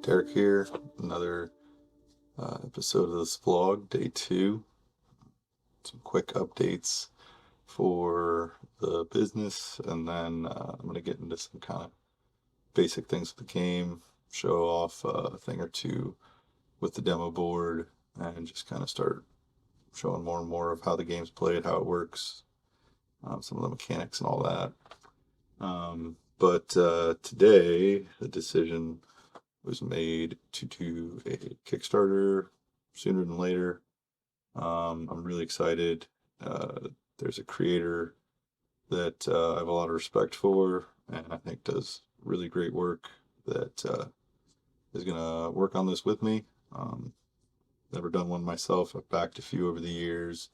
Derek here, another episode of this vlog, day 2. Some quick updates for the business, and then I'm going to get into some kind of basic things with the game, show off a thing or two with the demo board, and just kind of start showing more and more of how the game's played, how it works, some of the mechanics and all that. But today, the decision was made to do a Kickstarter sooner than later. I'm really excited. There's a creator that I have a lot of respect for, and I think does really great work that is going to work on this with me. Never done one myself. I've backed a few over the years,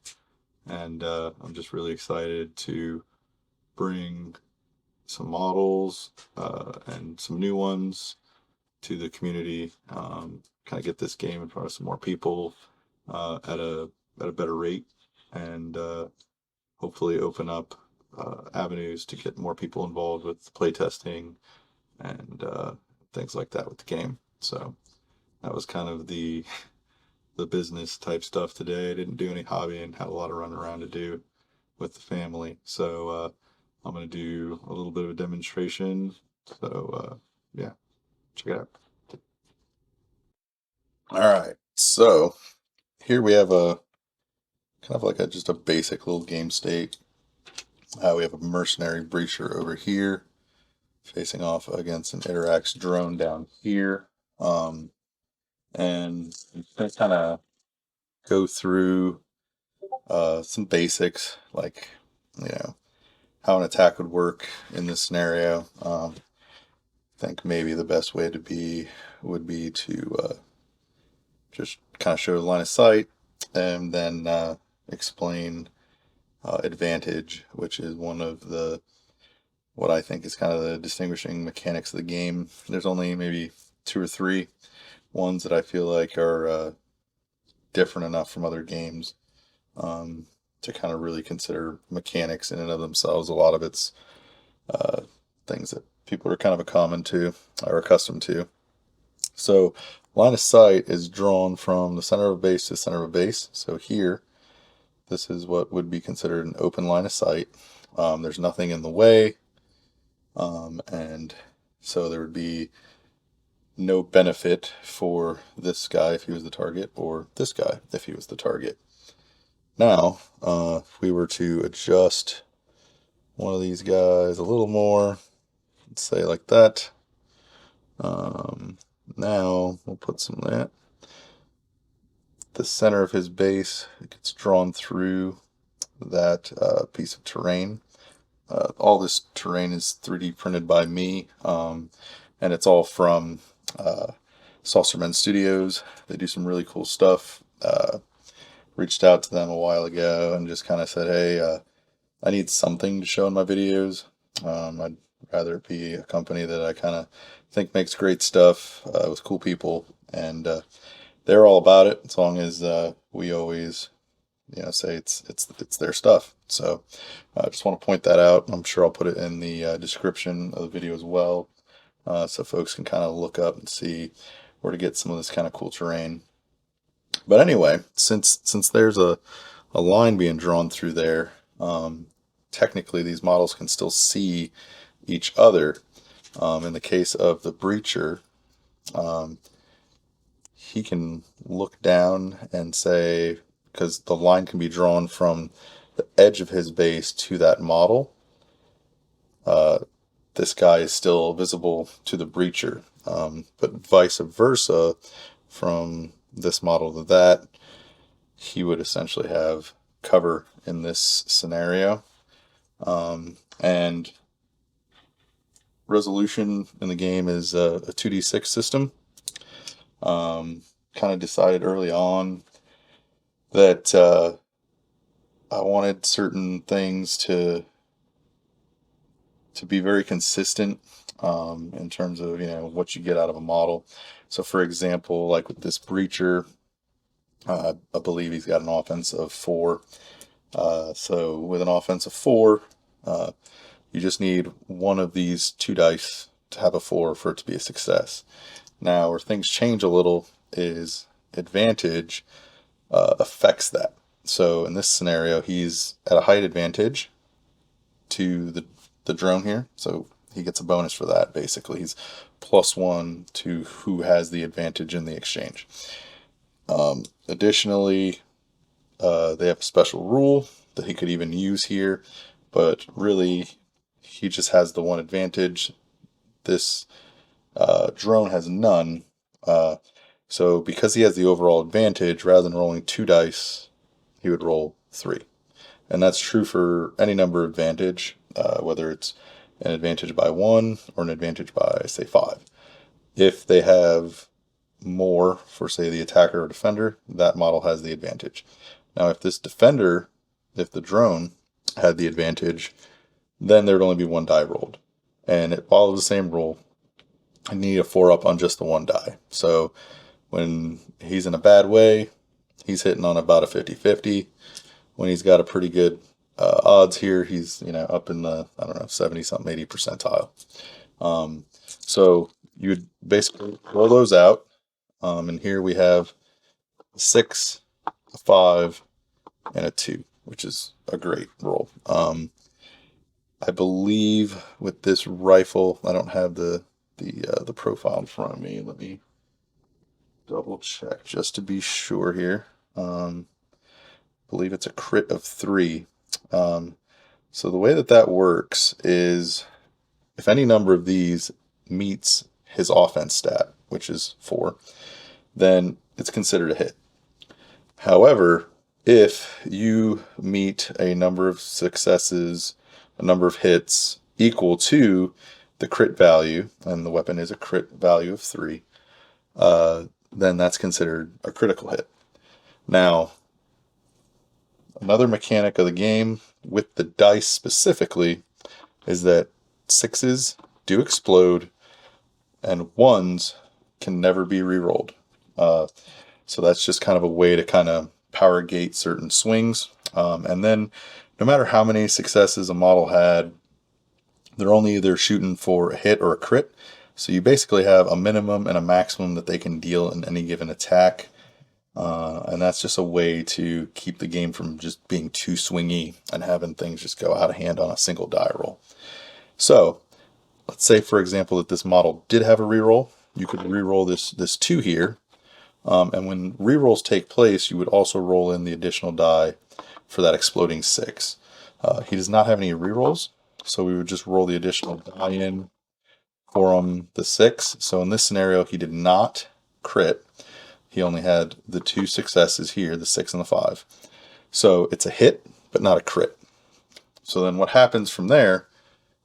and I'm just really excited to bring some models and some new ones to the community, kind of get this game in front of some more people at a better rate, and hopefully open up avenues to get more people involved with playtesting and things like that with the game. So that was kind of the business type stuff today. I didn't do any hobbying, had a lot of running around to do with the family. So I'm going to do a little bit of a demonstration. So yeah, check it out. All right, so here we have a kind of like just a basic little game state. We have a mercenary breacher over here facing off against an Iterax drone down here. And I'm going to kind of go through some basics, like, how an attack would work in this scenario. I think maybe the best way would be to just kind of show the line of sight, and then explain advantage, which is one of what I think is kind of the distinguishing mechanics of the game. There's only maybe 2 or 3 ones that I feel like are different enough from other games to kind of really consider mechanics in and of themselves. A lot of it's things that people are kind of accustomed to. So line of sight is drawn from the center of a base to the center of a base. So here, this is what would be considered an open line of sight. There's nothing in the way, and so there would be no benefit for this guy if he was the target, or this guy if he was the target. Now, if we were to adjust one of these guys a little more, let's say like that, now we'll put some of that. The center of his base gets drawn through that piece of terrain. All this terrain is 3D printed by me, and it's all from Saucerman Studios. They do some really cool stuff. Reached out to them a while ago and just kind of said, hey, I need something to show in my videos. I'd rather it be a company that I kind of think makes great stuff with cool people, and they're all about it as long as we always say it's their stuff. So I just want to point that out. I'm sure I'll put it in the description of the video as well, so folks can kind of look up and see where to get some of this kind of cool terrain. But anyway, since there's a line being drawn through there, technically these models can still see each other. In the case of the breacher, he can look down and say, because the line can be drawn from the edge of his base to that model, this guy is still visible to the breacher, but vice versa, from this model to that, he would essentially have cover in this scenario. And resolution in the game is a 2d6 system. Kind of decided early on that I wanted certain things to be very consistent in terms of what you get out of a model. So for example, like with this breacher, I believe he's got an offense of 4. So with an offense of 4, you just need one of these 2 dice to have a 4 for it to be a success. Now, where things change a little is advantage affects that. So in this scenario, he's at a height advantage to the drone here. So he gets a bonus for that, basically. He's +1 to who has the advantage in the exchange. Additionally, they have a special rule that he could even use here, but really he just has the one advantage. This drone has none. So because he has the overall advantage, rather than rolling 2 dice, he would roll 3. And that's true for any number of advantage, whether it's an advantage by 1 or an advantage by, say, 5. If they have more for, say, the attacker or defender, that model has the advantage. Now, if this defender, if the drone had the advantage, then there would only be 1 die rolled. And it follows the same rule. I need a 4-up on just the 1 die. So when he's in a bad way, he's hitting on about a 50-50. When he's got a pretty good odds here, he's up in the, I don't know, 70-something, 80 percentile. So you would basically roll those out. And here we have a 6, a 5, and a 2, which is a great roll. I believe with this rifle, I don't have the profile in front of me. Let me double check just to be sure here. I believe it's a crit of 3. So the way that works is if any number of these meets his offense stat, which is 4, then it's considered a hit. However, if you meet a number of successes, a number of hits equal to the crit value, and the weapon is a crit value of 3, then that's considered a critical hit. Now, another mechanic of the game with the dice specifically is that 6s do explode and 1s can never be re-rolled. So that's just kind of a way to kind of power gate certain swings. And then no matter how many successes a model had, they're only either shooting for a hit or a crit. So you basically have a minimum and a maximum that they can deal in any given attack. And that's just a way to keep the game from just being too swingy and having things just go out of hand on a single die roll. So let's say, for example, that this model did have a reroll. You could reroll this 2 here. And when rerolls take place, you would also roll in the additional die for that exploding 6. He does not have any rerolls, so we would just roll the additional die in for the 6. So in this scenario, he did not crit. He only had the 2 successes here, the 6 and the 5. So it's a hit, but not a crit. So then what happens from there,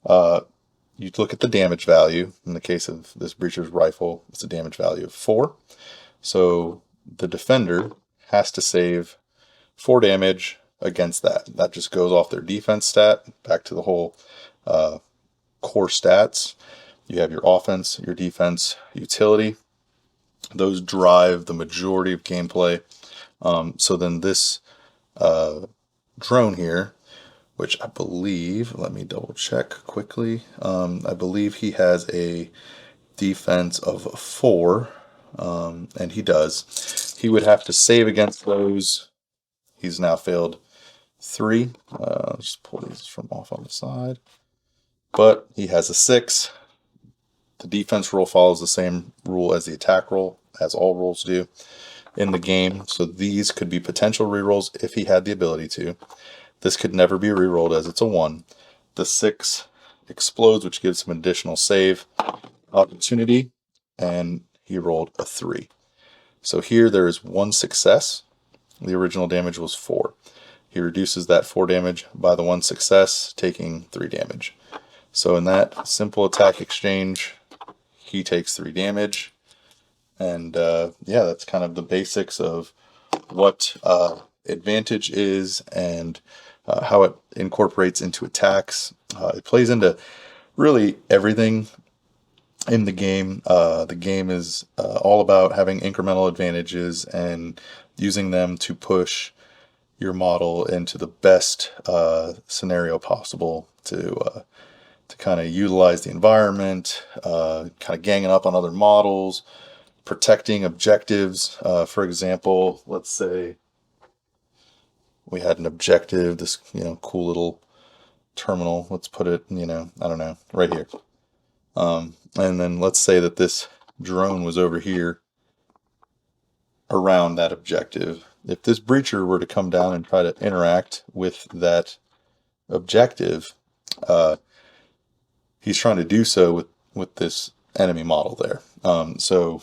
you look at the damage value. In the case of this Breacher's rifle, it's a damage value of 4. So the defender has to save 4 damage against that. That just goes off their defense stat, back to the whole core stats. You have your offense, your defense, utility. Those drive the majority of gameplay. So then this drone here, which I believe, let me double check quickly. I believe he has a defense of 4, and he does. He would have to save against those. He's now failed 3. Just pull these from off on the side. But he has a 6. The defense roll follows the same rule as the attack roll, as all rolls do in the game. So these could be potential rerolls if he had the ability to. This could never be rerolled as it's a 1. The 6 explodes, which gives him additional save opportunity, and he rolled a 3. So here there is 1 success. The original damage was 4. He reduces that 4 damage by the 1 success, taking 3 damage. So in that simple attack exchange, he takes 3 damage. And yeah, that's kind of the basics of what advantage is and how it incorporates into attacks. It plays into really everything in the game. The game is all about having incremental advantages and using them to push your model into the best scenario possible to kind of utilize the environment, kind of ganging up on other models, protecting objectives. For example, let's say we had an objective, this, cool little terminal. Let's put it, I don't know, right here. And then let's say that this drone was over here around that objective. If this breacher were to come down and try to interact with that objective, he's trying to do so with this enemy model there. So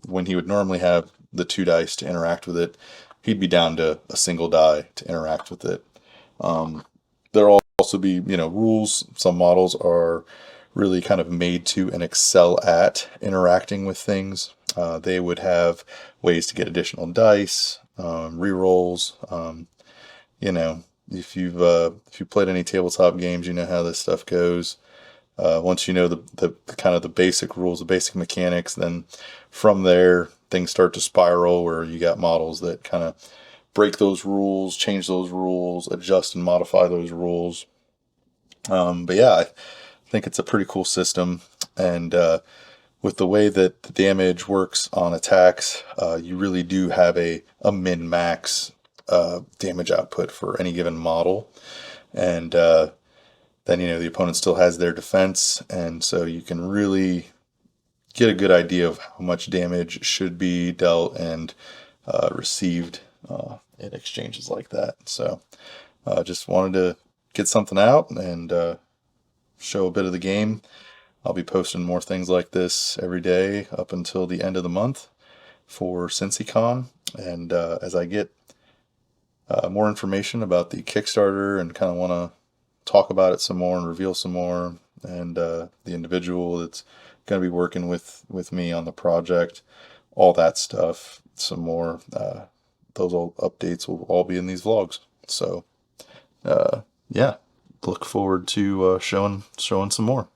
when he would normally have the 2 dice to interact with it, he'd be down to a single die to interact with it. There'll also be, rules. Some models are really kind of made to and excel at interacting with things. They would have ways to get additional dice, rerolls. If you've played any tabletop games, you know how this stuff goes. Once you know the kind of the basic rules, the basic mechanics, then from there things start to spiral, where you got models that kind of break those rules, change those rules, adjust and modify those rules. But yeah, I think it's a pretty cool system, and with the way that the damage works on attacks, you really do have a min-max damage output for any given model, and then the opponent still has their defense, and so you can really get a good idea of how much damage should be dealt and received in exchanges like that. So just wanted to get something out and show a bit of the game. I'll be posting more things like this every day up until the end of the month for CincyCon, and as I get more information about the Kickstarter and kind of want to talk about it some more and reveal some more, and the individual that's going to be working with me on the project, all that stuff, some more, those updates will all be in these vlogs. So yeah, look forward to showing some more.